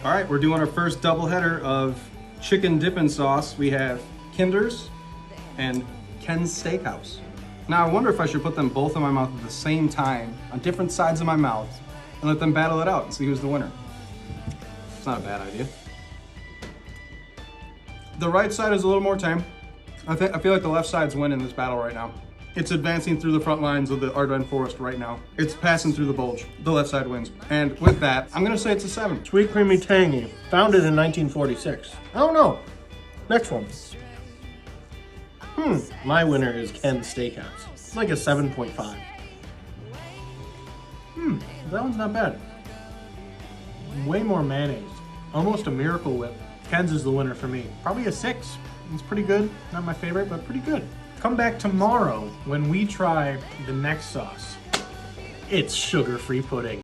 All right, we're doing our first doubleheader of chicken dipping sauce. We have Kinder's and Ken's Steakhouse. Now I wonder if I should put them both in my mouth at the same time on different sides of my mouth and let them battle it out and see who's the winner. It's not a bad idea. The right side is a little more tame. I feel like the left side's winning this battle right now. It's advancing through the front lines of the Ardennes Forest right now. It's passing through the bulge. The left side wins. And with that, I'm gonna say it's a 7. Sweet, creamy, tangy. Founded in 1946. I don't know. Next one. My winner is Ken's Steakhouse. It's like a 7.5. That one's not bad. Way more mayonnaise. Almost a Miracle Whip. Ken's is the winner for me. Probably a 6. It's pretty good. Not my favorite, but pretty good. Come back tomorrow when we try the next sauce. It's sugar-free pudding.